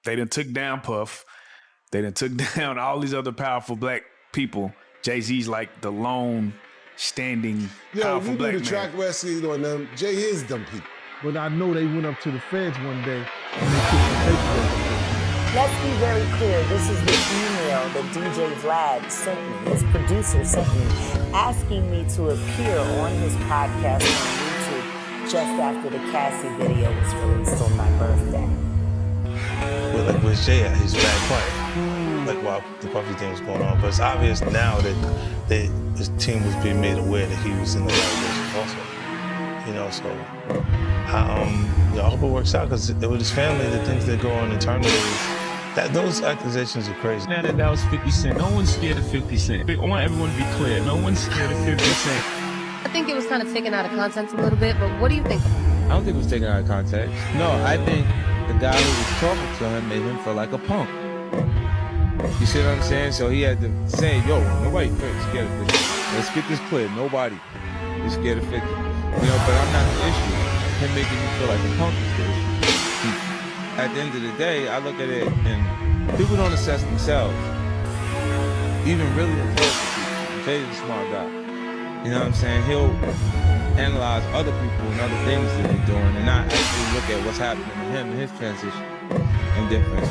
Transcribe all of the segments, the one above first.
They done took down Puff. They done took down all these other powerful black people. Jay-Z's like the lone standing powerful black man. You do the track wrestling on them. Jay is them people. But I know they went up to the feds one day and they took the paperwork. Let's be very clear. This is the email that DJ Vlad sent me, his producer sent me, asking me to appear on his podcast on YouTube just after the Cassie video was released on my birthday. Well, like, where's Jay at? He's back quiet. Like, while the Puffy thing was going on. But it's obvious now that his team was being made aware that he was in the allegations also. You know, so I hope it works out, because with his family, the things that go on internally, those accusations are crazy. Now that was 50 Cent. No one's scared of 50 Cent. I want everyone to be clear. No one's scared of 50 Cent. I think it was kind of taken out of context a little bit, but what do you think? I don't think it was taken out of context. No, I think the guy who was talking to him made him feel like a punk. You see what I'm saying? So he had to say, yo, nobody scared of 50. Let's get this clear. Nobody is scared of 50. You know, but I'm not the issue. Him making me feel like a punk is the issue. At the end of the day, I look at it and people don't assess themselves. Even really intelligent people. Jay's a smart guy. You know what I'm saying? He'll analyze other people and other things that they're doing and not actually look at what's happening to him and his transition and difference.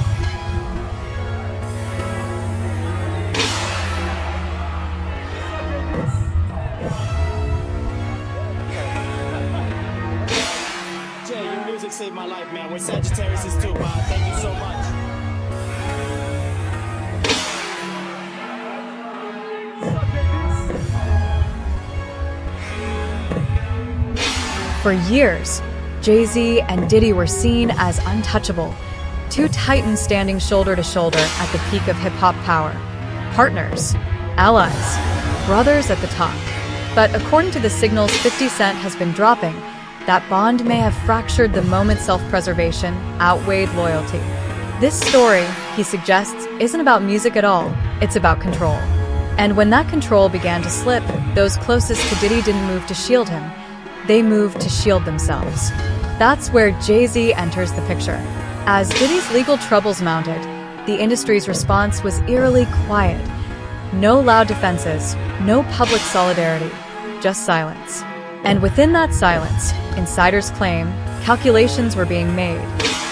Saved my life, man. We're Sagittarius too, man. Thank you so much. For years, Jay-Z and Diddy were seen as untouchable, two titans standing shoulder to shoulder at the peak of hip-hop power. Partners, allies, brothers at the top. But according to the signals 50 Cent has been dropping, that bond may have fractured the moment self-preservation outweighed loyalty. This story, he suggests, isn't about music at all, it's about control. And when that control began to slip, those closest to Diddy didn't move to shield him, they moved to shield themselves. That's where Jay-Z enters the picture. As Diddy's legal troubles mounted, the industry's response was eerily quiet. No loud defenses, no public solidarity, just silence. And within that silence, insiders claim calculations were being made.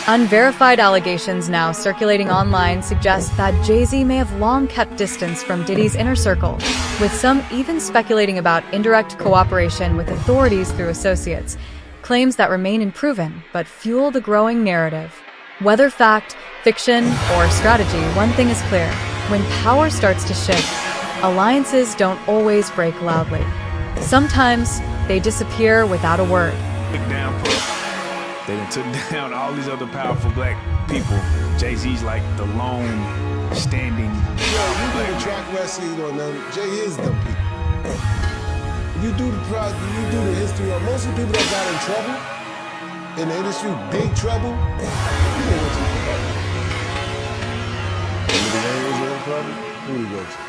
Unverified allegations now circulating online suggest that Jay-Z may have long kept distance from Diddy's inner circle, with some even speculating about indirect cooperation with authorities through associates, claims that remain unproven but fuel the growing narrative. Whether fact, fiction, or strategy, one thing is clear: when power starts to shift, alliances don't always break loudly. Sometimes they disappear without a word. Took down Puff. They done took down all these other powerful black people. Jay-Z's like the lone standing you do the track wrestling on them. Jay is them people. You do the history of most of the people that got in trouble in the industry, big trouble. You know what you do. When the Wayne was in trouble, who he go to?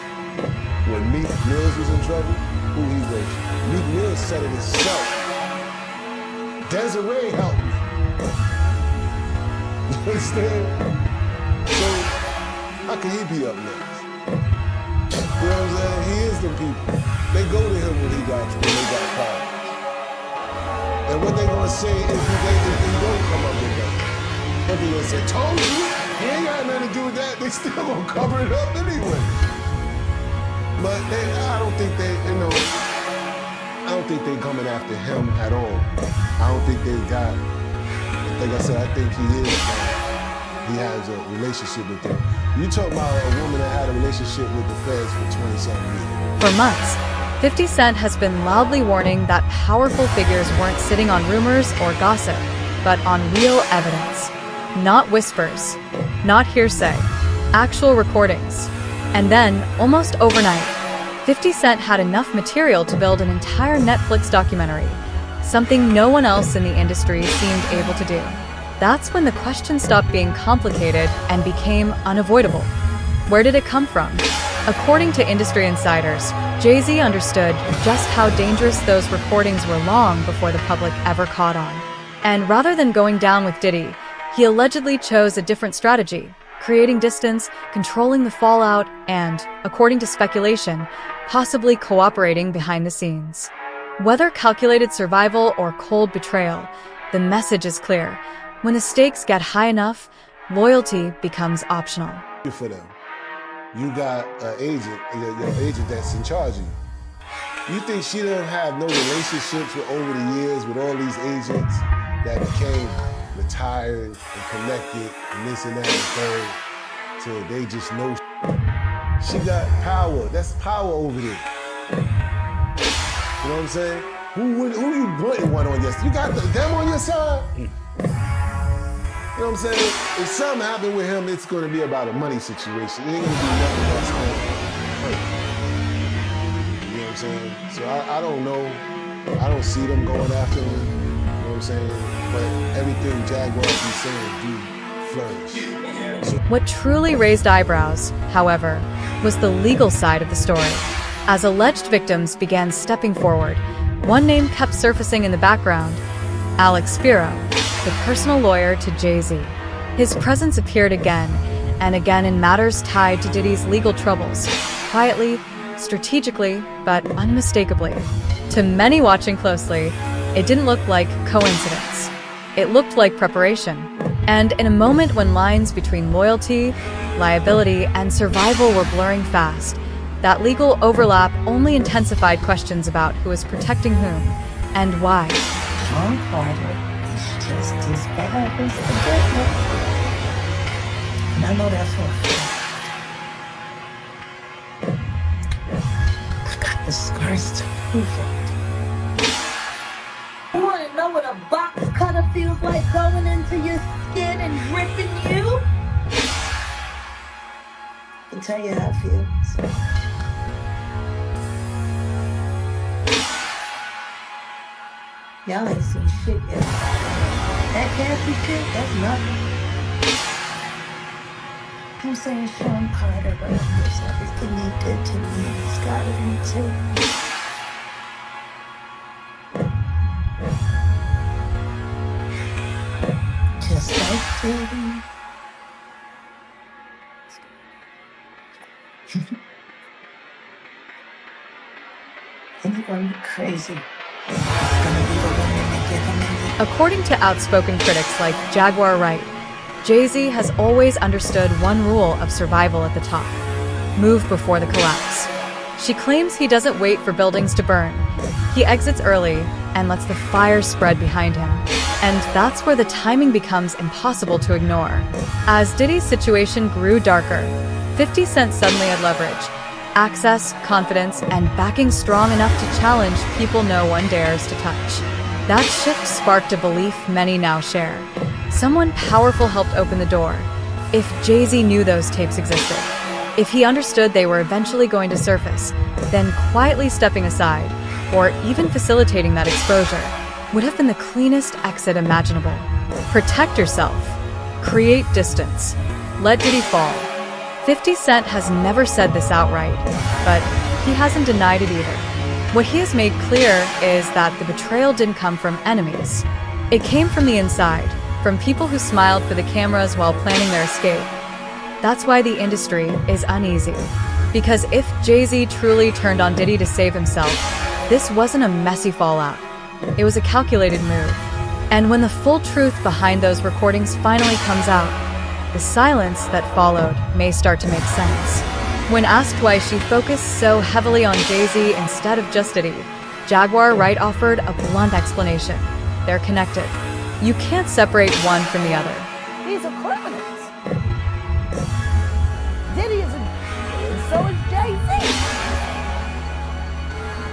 When Meek Mills was in trouble, who he go to? Meek Mills said it himself. Desiree helped me. You understand? So, how can he be up next? You know what I'm saying? He is the people. They go to him when they got problems. And what they gonna say if he don't come up with that? What they gonna say? Told you? He ain't got nothing to do with that. They still gonna cover it up anyway. But I don't think they coming after him at all. I don't think they got, like I said, I think he has a relationship with them. You talk about a woman that had a relationship with the feds for 20-something years. For months, 50 Cent has been loudly warning that powerful figures weren't sitting on rumors or gossip, but on real evidence. Not whispers, not hearsay, actual recordings. And then, almost overnight, 50 Cent had enough material to build an entire Netflix documentary, something no one else in the industry seemed able to do. That's when the question stopped being complicated and became unavoidable. Where did it come from? According to industry insiders, Jay-Z understood just how dangerous those recordings were long before the public ever caught on. And rather than going down with Diddy, He allegedly chose a different strategy, creating distance, controlling the fallout, and, according to speculation, possibly cooperating behind the scenes. Whether calculated survival or cold betrayal, the message is clear. When the stakes get high enough, loyalty becomes optional. For them, you got an agent, your agent that's in charge of you. You think she don't have no relationships with over the years with all these agents that became retired and connected and this and that and third, till they just know she got power. That's power over there. You know what I'm saying? Who you putting one on your side? You got them on your side? You know what I'm saying? If something happened with him, it's gonna be about a money situation. It ain't gonna be nothing that's going to hurt. You know what I'm saying? So I don't know. I don't see them going after him. You know what I'm saying? But everything Jaguar be saying do flourish. So What truly raised eyebrows, however, was the legal side of the story. As alleged victims began stepping forward, one name kept surfacing in the background: Alex Spiro, the personal lawyer to Jay-Z. His presence appeared again and again in matters tied to Diddy's legal troubles, quietly, strategically, but unmistakably. To many watching closely, it didn't look like coincidence. It looked like preparation. And in a moment when lines between loyalty, liability, and survival were blurring fast, that legal overlap only intensified questions about who was protecting whom and why. Sean Carter is just as bad as the Diddy. And I know that for a fact. I got the scars to prove it. You want to know what a box cutter feels like going into your skin and ripping you? I can tell you how it feels. Y'all ain't seen shit yet. That Cassie shit, that's nothing. I'm saying Sean Carter remembers everything he did to me, and he's got it in too. Just like Diddy. Anybody crazy? According to outspoken critics like Jaguar Wright, Jay-Z has always understood one rule of survival at the top: move before the collapse. She claims he doesn't wait for buildings to burn. He exits early and lets the fire spread behind him. And that's where the timing becomes impossible to ignore. As Diddy's situation grew darker, 50 Cent suddenly had leverage, access, confidence, and backing strong enough to challenge people no one dares to touch. That shift sparked a belief many now share. Someone powerful helped open the door. If Jay-Z knew those tapes existed, if he understood they were eventually going to surface, then quietly stepping aside, or even facilitating that exposure, would have been the cleanest exit imaginable. Protect yourself. Create distance. Let Diddy fall. 50 Cent has never said this outright, but he hasn't denied it either. What he has made clear is that the betrayal didn't come from enemies. It came from the inside, from people who smiled for the cameras while planning their escape. That's why the industry is uneasy. Because if Jay-Z truly turned on Diddy to save himself, this wasn't a messy fallout. It was a calculated move. And when the full truth behind those recordings finally comes out, the silence that followed may start to make sense. When asked why she focused so heavily on Jay-Z instead of just Diddy, Jaguar Wright offered a blunt explanation. They're connected. You can't separate one from the other. These are criminals. Diddy is and so is Jay-Z.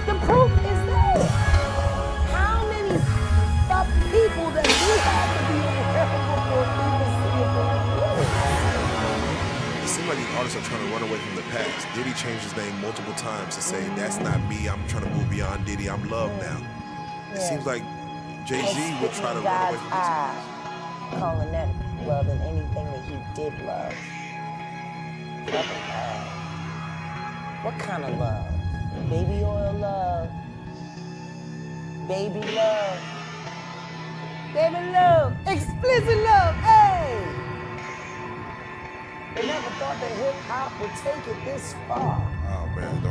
The proof is there. How many people that you have to be aware of before people see it? It seems like these artists are trying to run away from the past. Diddy changed his name multiple times to say, that's not me, I'm trying to move beyond Diddy, I'm Love now. It seems like Jay-Z would try to run away from this. Calling that love and anything that he did love. What kind of love? Baby oil love. Baby love. Baby love. Explicit love. Hey! They never thought that hip hop would take it this far. Oh man,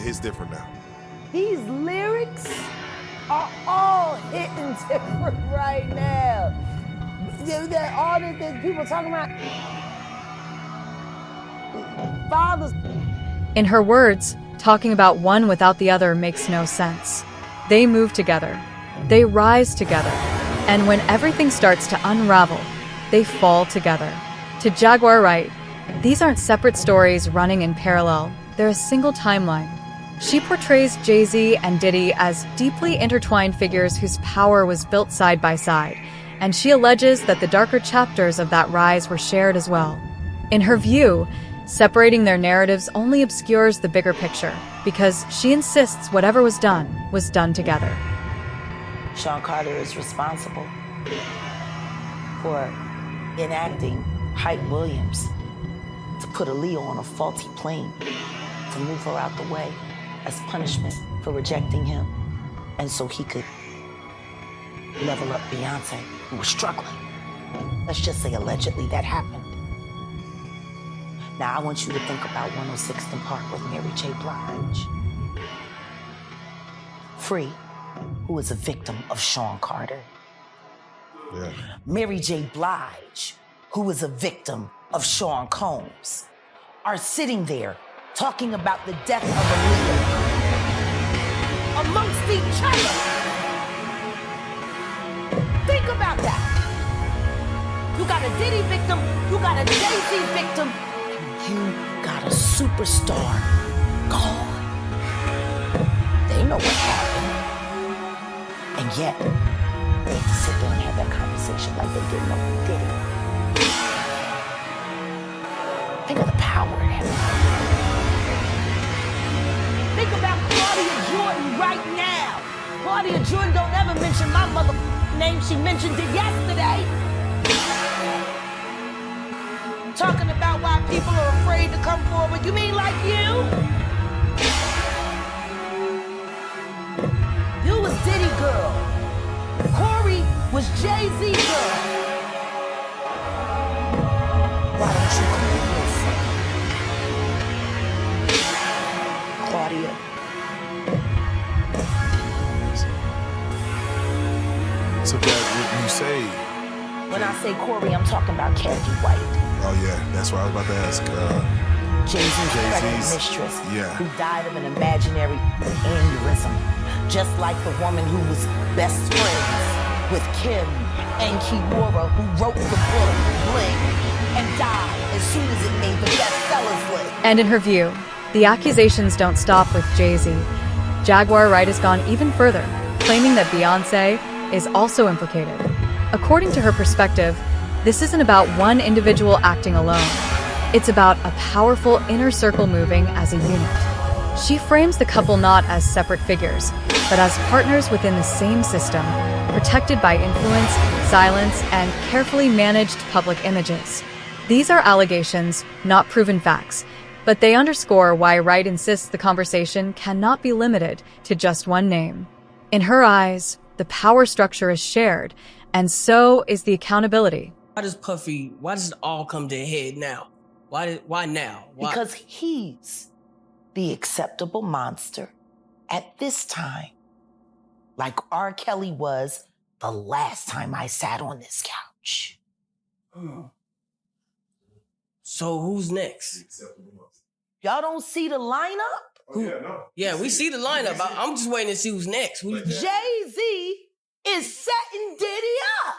it's different now. These lyrics are all hitting different right now. All the people talking about fathers. In her words, talking about one without the other makes no sense. They move together. They rise together. And when everything starts to unravel, they fall together. To Jaguar Wright, these aren't separate stories running in parallel. They're a single timeline. She portrays Jay-Z and Diddy as deeply intertwined figures whose power was built side by side, and she alleges that the darker chapters of that rise were shared as well. In her view, separating their narratives only obscures the bigger picture, because she insists whatever was done together. Sean Carter is responsible for enacting Hype Williams to put Aaliyah on a faulty plane, to move her out the way as punishment for rejecting him, and so he could level up Beyonce, who was struggling. Let's just say allegedly that happened. Now I want you to think about 106th and Park with Mary J. Blige. Free, who is a victim of Sean Carter. Yeah. Mary J. Blige, who is a victim of Sean Combs, are sitting there talking about the death of Aaliyah amongst each other. Think about that. You got a Diddy victim, you got a Jay-Z victim, and you got a superstar gone. They know what happened. And yet, they sit there and have that conversation like they didn't know who did it. Think of the power in that. Think about Claudia Jordan right now. Claudia Jordan don't ever mention my mother name. She mentioned it yesterday. Talking about why people are afraid to come forward. You mean like you? You was Diddy girl. Corey was Jay-Z girl. Why don't you come with Claudia? So that what you say? When I say Corey, I'm talking about Kathy White. Oh yeah, that's what I was about to ask. Jay-Z's pregnant mistress, yeah, who died of an imaginary aneurysm, just like the woman who was best friends with Kim and Kimura, who wrote the book Bling and died as soon as it made the bestsellers list. And in her view, the accusations don't stop with Jay-Z. Jaguar Wright has gone even further, claiming that Beyonce is also implicated. According to her perspective, this isn't about one individual acting alone. It's about a powerful inner circle moving as a unit. She frames the couple not as separate figures, but as partners within the same system, protected by influence, silence, and carefully managed public images. These are allegations, not proven facts, but they underscore why Wright insists the conversation cannot be limited to just one name. In her eyes, the power structure is shared, and so is the accountability. Why does it all come to a head now? Why now? Why? Because he's the acceptable monster at this time, like R. Kelly was the last time I sat on this couch. So who's next? Y'all don't see the lineup? Yeah, we see the lineup. I'm just waiting to see who's next. Jay-Z is setting Diddy up.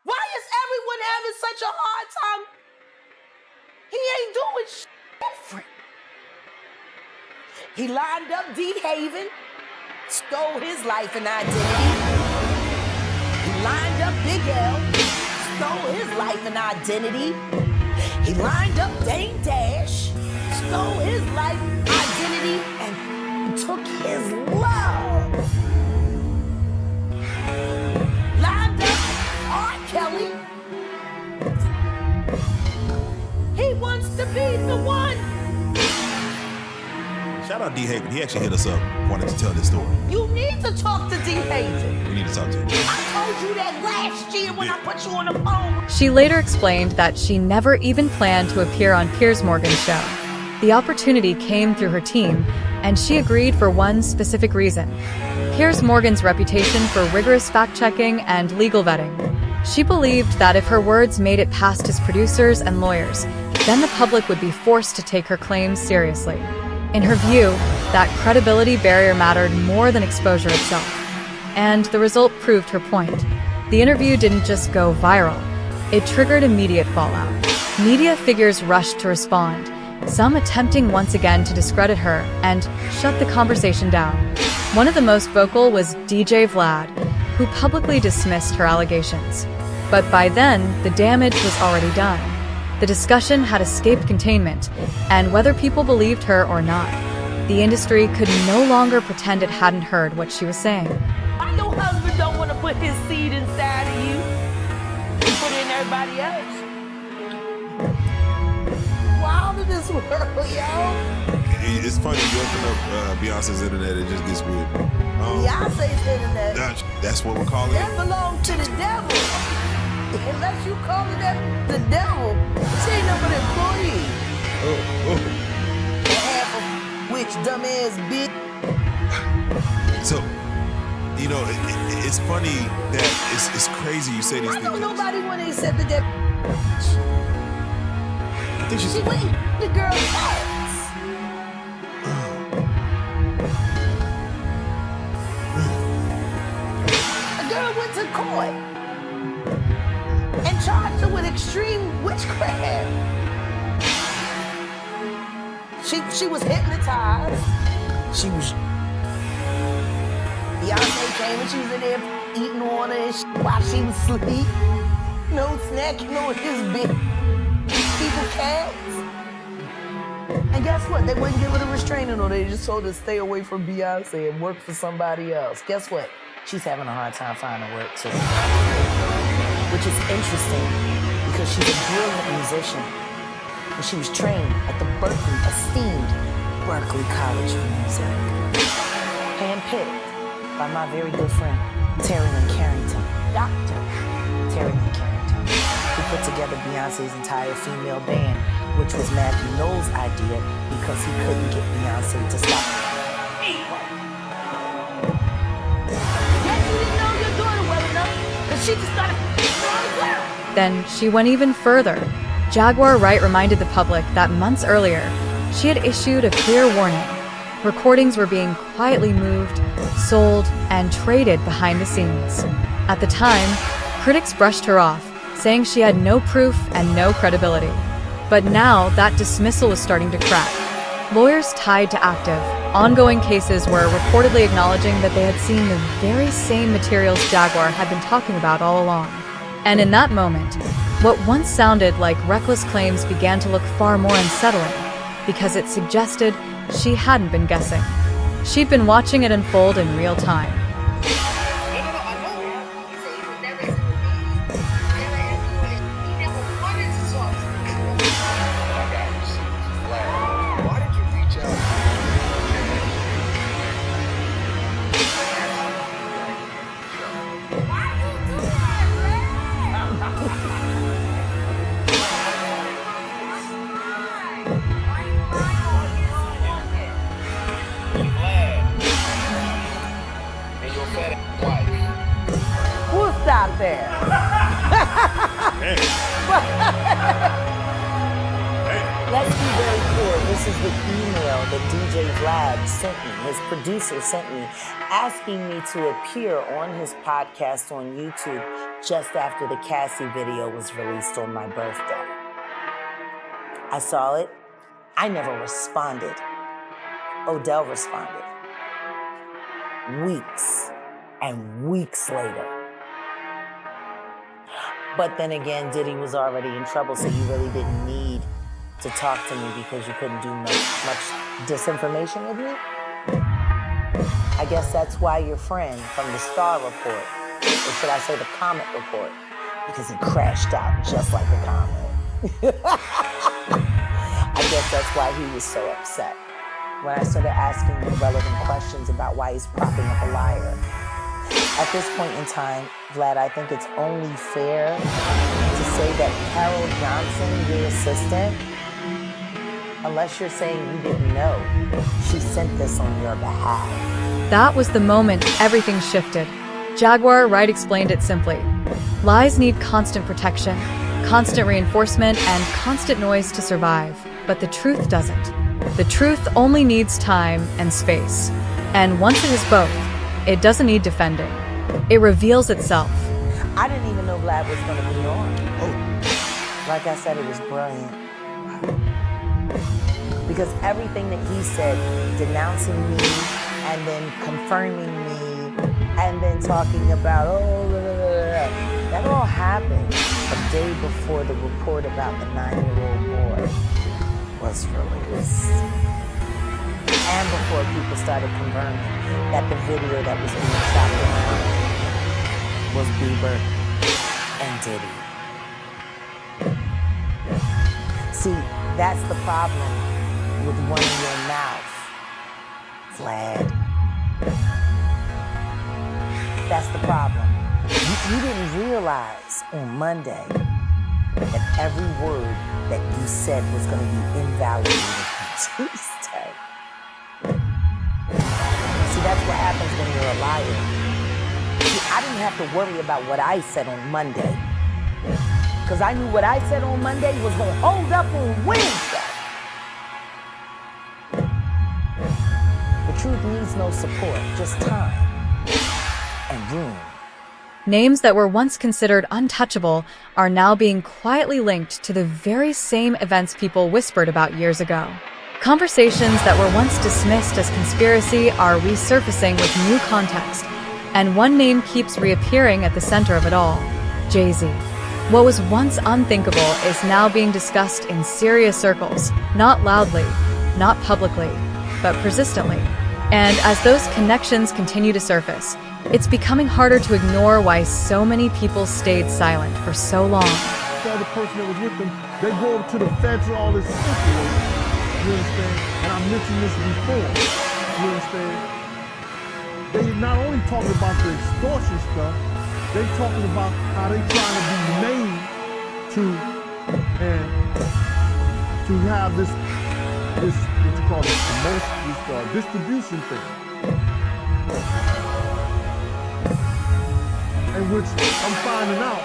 Why is everyone having such a hard time? He ain't doing shit different. He lined up D. Haven, stole his life and identity. He lined up Big L, stole his life and identity. He lined up Dame Dash, stole his life, identity, and took his love. Lined up R. Kelly. He wants to be the one. Shout shout out D. Haven. He actually hit us up, wanted to tell this story. You need to talk to D. Haven. We need to talk to him. I told you that last year when I put you on the phone. She later explained that she never even planned to appear on Piers Morgan's show. The opportunity came through her team, and she agreed for one specific reason: Piers Morgan's reputation for rigorous fact-checking and legal vetting. She believed that if her words made it past his producers and lawyers, then the public would be forced to take her claims seriously. In her view, that credibility barrier mattered more than exposure itself. And the result proved her point. The interview didn't just go viral. It triggered immediate fallout. Media figures rushed to respond, some attempting once again to discredit her and shut the conversation down. One of the most vocal was DJ Vlad, who publicly dismissed her allegations. But by then, the damage was already done. The discussion had escaped containment, and whether people believed her or not, the industry could no longer pretend it hadn't heard what she was saying. Why your husband don't want to put his seed inside of you and put it in everybody else? Wild in this world, yo. It's funny, you open up Beyonce's internet, it just gets weird. Beyonce's internet. That's what we're calling That it. belongs to the devil. Unless you call it that the devil, she ain't no but an employee. Half of which dumbass bitch. So, you know, it's funny that it's crazy you say these Why things. don't nobody want to accept that? I think she's She went the girl's ass. A girl went to court and charged her with extreme witchcraft. She was hypnotized. Beyonce came and she was in there eating on her and while she was asleep. No snacking on his big people cats. And guess what? They wouldn't give her the restraining order. They just told her to stay away from Beyonce and work for somebody else. Guess what? She's having a hard time finding work too. Which is interesting because she's a brilliant musician. And she was trained at the esteemed Berklee College of Music. Handpicked by my very good friend, Terry Lynn Carrington. Dr. Terry Lynn Carrington, who put together Beyonce's entire female band, which was Matthew Knowles' idea because he couldn't get Beyonce to stop. Guess you didn't know your daughter well enough, because she just started well. Then she went even further. Jaguar Wright reminded the public that months earlier, she had issued a clear warning. Recordings were being quietly moved, sold, and traded behind the scenes. At the time, critics brushed her off, saying she had no proof and no credibility. But now that dismissal was starting to crack. Lawyers tied to active, ongoing cases were reportedly acknowledging that they had seen the very same materials Jaguar had been talking about all along. And in that moment, what once sounded like reckless claims began to look far more unsettling, because it suggested she hadn't been guessing. She'd been watching it unfold in real time. We'll stop there. Let's be very clear. This is the email that DJ Vlad sent me, his producer sent me, asking me to appear on his podcast on YouTube just after the Cassie video was released on my birthday. I saw it. I never responded. Odell responded. Weeks and weeks later. But then again, Diddy was already in trouble, so you really didn't need to talk to me because you couldn't do much disinformation with me. I guess that's why your friend from the Star Report, or should I say the Comet Report, because he crashed out just like a comet. I guess that's why he was so upset. when I started asking him relevant questions about why he's propping up a liar. At this point in time, Vlad, I think it's only fair to say that Carol Johnson, your assistant, unless you're saying you didn't know, she sent this on your behalf. That was the moment everything shifted. Jaguar Wright explained it simply. Lies need constant protection, constant reinforcement, and constant noise to survive. But the truth doesn't. The truth only needs time and space. And once it is both, it doesn't need defending. It reveals itself. I didn't even know Vlad was going to be on. Oh. Like I said, it was brilliant. Because everything that he said, denouncing me, and then confirming me, and then talking about, oh, blah, blah, blah, that all happened a day before the report about the 9-year-old boy was released. And before people started confirming that the video that was being shot around was Bieber and Diddy. See, that's the problem with one in your mouth, Vlad. That's the problem. You didn't realize on Monday that every word that you said was going to be invalidated on Tuesday. See, that's what happens when you're a liar. See, I didn't have to worry about what I said on Monday, because I knew what I said on Monday was going to hold up on Wednesday. The truth needs no support, just time and room. Names that were once considered untouchable are now being quietly linked to the very same events people whispered about years ago. Conversations that were once dismissed as conspiracy are resurfacing with new context, and one name keeps reappearing at the center of it all: Jay-Z. What was once unthinkable is now being discussed in serious circles, not loudly, not publicly, but persistently. And as those connections continue to surface, it's becoming harder to ignore why so many people stayed silent for so long. The other person that was with them, they go over to the feds and all this information. You understand? And I mentioned this before. You understand? They not only talking about the extortion stuff, they talking about how they trying to be made to have this what you call it, this distribution thing. And which I'm finding out,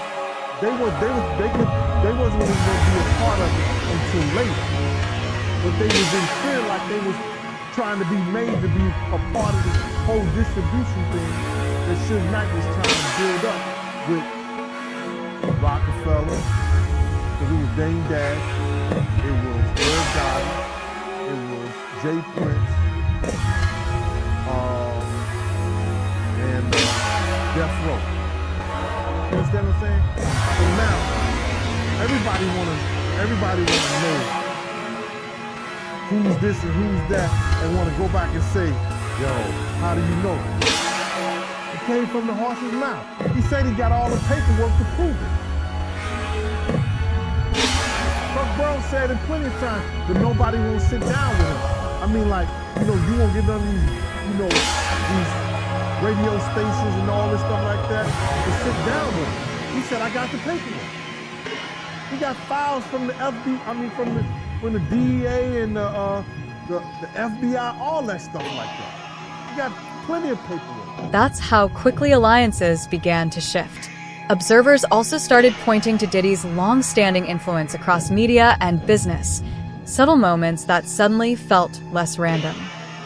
they wasn't even going to be a part of it until later. But they was in fear, like they was trying to be made to be a part of this whole distribution thing that Suge Knight was trying to build up with Rockefeller, because it was Dame Dash, it was Irv Gotti, it was Jay Prince, and Death Row. You understand what I'm saying? So now, everybody wanna know who's this and who's that, and wanna go back and say, yo, how do you know? It came from the horse's mouth. He said he got all the paperwork to prove it. Buck Brown said it plenty of times, but nobody won't sit down with him. I mean, like, you won't get none of these, these radio stations and all this stuff like that to sit down with him. He said, I got the paperwork. He got files from the from the DEA and the FBI, all that stuff like that. He got plenty of paperwork. That's how quickly alliances began to shift. Observers also started pointing to Diddy's long-standing influence across media and business, subtle moments that suddenly felt less random,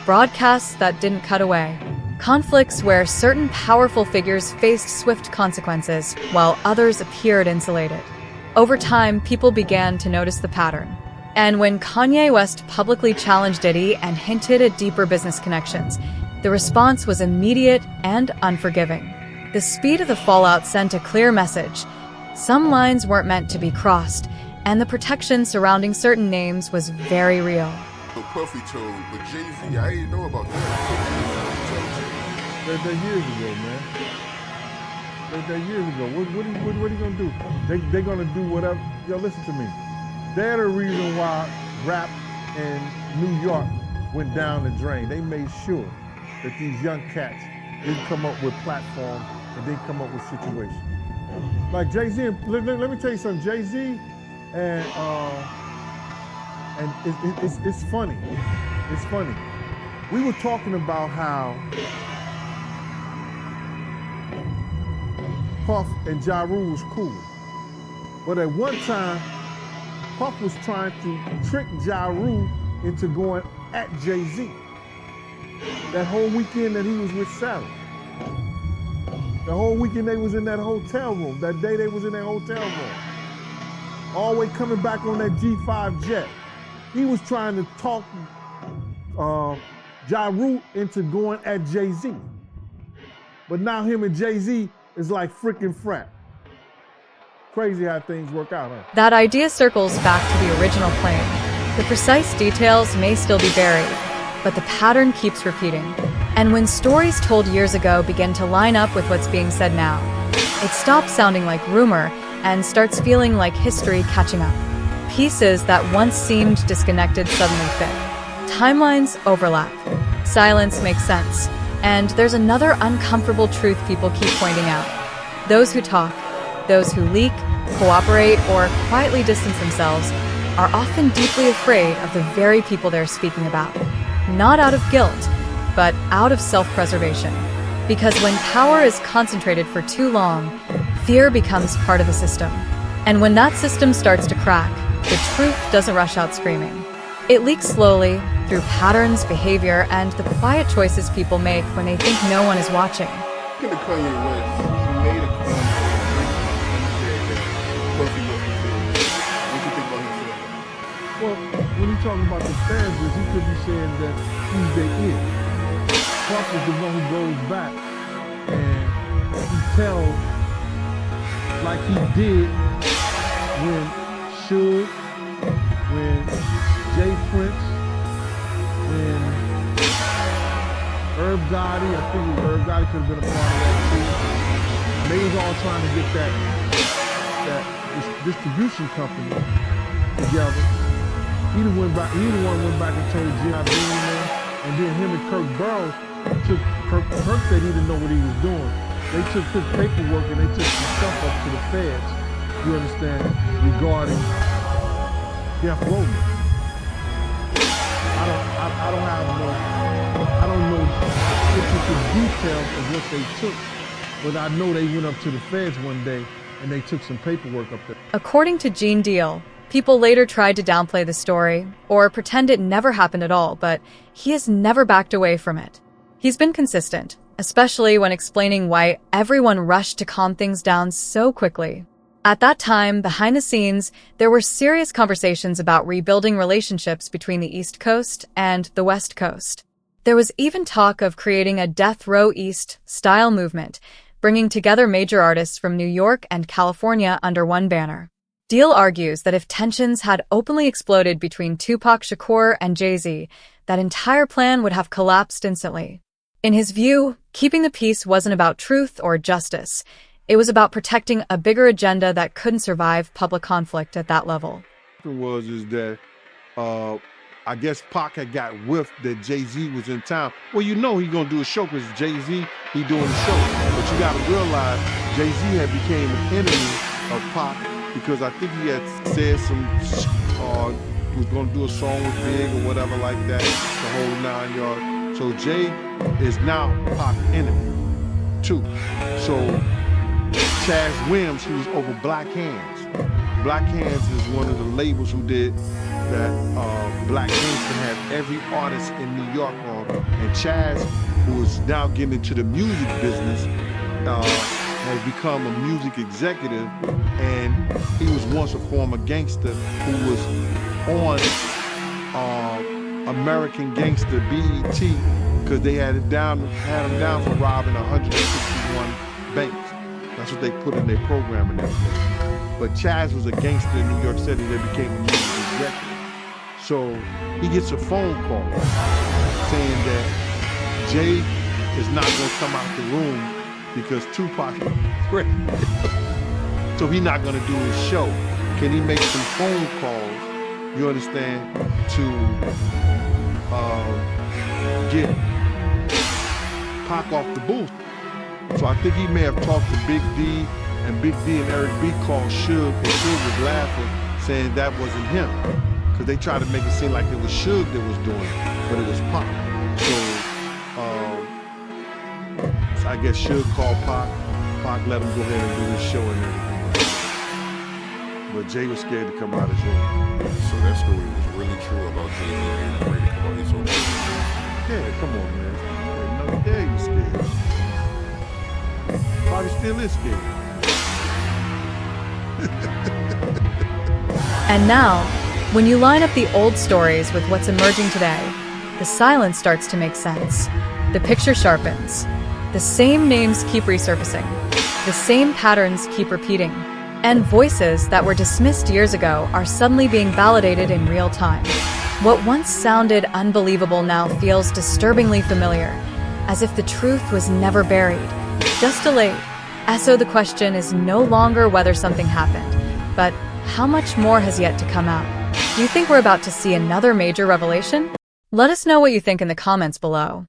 broadcasts that didn't cut away, conflicts where certain powerful figures faced swift consequences while others appeared insulated. Over time, people began to notice the pattern. And when Kanye West publicly challenged Diddy and hinted at deeper business connections, the response was immediate and unforgiving. The speed of the fallout sent a clear message. Some lines weren't meant to be crossed, and the protection surrounding certain names was very real. Puffy told, but Jay-Z, I didn't know about that. They're years ago, man. They're years ago. What are you gonna do? They're gonna do whatever. Yo, listen to me. They're the reason why rap in New York went down the drain. They made sure that these young cats didn't come up with platforms and didn't come up with situations. Like Jay-Z, let me tell you something, Jay-Z and it's funny. It's funny. We were talking about how Puff and Ja Rule was cool. But at one time, Puff was trying to trick Ja Rule into going at Jay-Z. That whole weekend that he was with Sarah. The whole weekend they was in that hotel room. That day they was in that hotel room. All the way coming back on that G5 jet. He was trying to talk Ja Rule into going at Jay-Z. But now him and Jay-Z is like freaking frat. Crazy how things work out, huh? That idea circles back to the original claim. The precise details may still be buried, but the pattern keeps repeating. And when stories told years ago begin to line up with what's being said now, it stops sounding like rumor and starts feeling like history catching up. Pieces that once seemed disconnected suddenly fit. Timelines overlap. Silence makes sense. And there's another uncomfortable truth people keep pointing out. Those who talk, those who leak, cooperate, or quietly distance themselves are often deeply afraid of the very people they're speaking about. Not out of guilt, but out of self-preservation. Because when power is concentrated for too long, fear becomes part of the system. And when that system starts to crack, the truth doesn't rush out screaming. It leaks slowly through patterns, behavior, and the quiet choices people make when they think no one is watching. Look at Kanye West. He made a comment and said that Puffy wasn't good. What you think about him saying that? Well, when he's talking about the fans, he could be saying that he's their ear. Puff is the one who goes back and he tells like he did when Suge, when Jay Prince, when Herb Gotti, I think Herb Gotti could have been a part of that too. And they was all trying to get that distribution company together. He the one went back and told G.I. Bean, and then him and Kirk Burrows Kirk said he didn't know what he was doing. They took paperwork and they took some stuff up to the feds, you understand, regarding Jeff Roman. I don't know the details of what they took, but I know they went up to the feds one day and they took some paperwork up there. According to Gene Deal, people later tried to downplay the story or pretend it never happened at all, but he has never backed away from it. He's been consistent, especially when explaining why everyone rushed to calm things down so quickly. At that time, behind the scenes, there were serious conversations about rebuilding relationships between the East Coast and the West Coast. There was even talk of creating a Death Row East style movement, bringing together major artists from New York and California under one banner. Deal argues that if tensions had openly exploded between Tupac Shakur and Jay-Z, that entire plan would have collapsed instantly. In his view, keeping the peace wasn't about truth or justice. It was about protecting a bigger agenda that couldn't survive public conflict at that level. Was that I guess Pac had got whiffed that Jay-Z was in town. Well, you know he's gonna do a show because Jay-Z, he doing the show. But you gotta realize Jay-Z had became an enemy of Pac because I think he had said was gonna do a song with Big or whatever like that, the whole 9 yards. So Jay is now Pac's enemy too. So Chaz Williams, he was over Black Hands. Black Hands is one of the labels who did that Black Gangsta had every artist in New York on. And Chaz, who is now getting into the music business, has become a music executive, and he was once a former gangster who was on American Gangster BET because they had him down for robbing 161 banks. That's what they put in their program and everything. But Chaz was a gangster in New York City that became a music executive. So he gets a phone call saying that Jay is not going to come out the room because Tupac is pregnant. So he's not going to do his show. Can he make some phone calls, you understand, to get Pac off the booth. So I think he may have talked to Big D, and Big D and Eric B called Suge, and Suge was laughing, saying that wasn't him. Because they tried to make it seem like it was Suge that was doing it, but it was Pac. So I guess Suge called Pac. Pac let him go ahead and do his show and everything. But Jay was scared to come out his room. So that story was really true about Jay-Z being afraid to come out his own room. Yeah, come on, man. Yeah, he was scared. Probably still is scared. And now, when you line up the old stories with what's emerging today, the silence starts to make sense. The picture sharpens. The same names keep resurfacing. The same patterns keep repeating. And voices that were dismissed years ago are suddenly being validated in real time. What once sounded unbelievable now feels disturbingly familiar, as if the truth was never buried, just delayed. And so the question is no longer whether something happened, but how much more has yet to come out? Do you think we're about to see another major revelation? Let us know what you think in the comments below.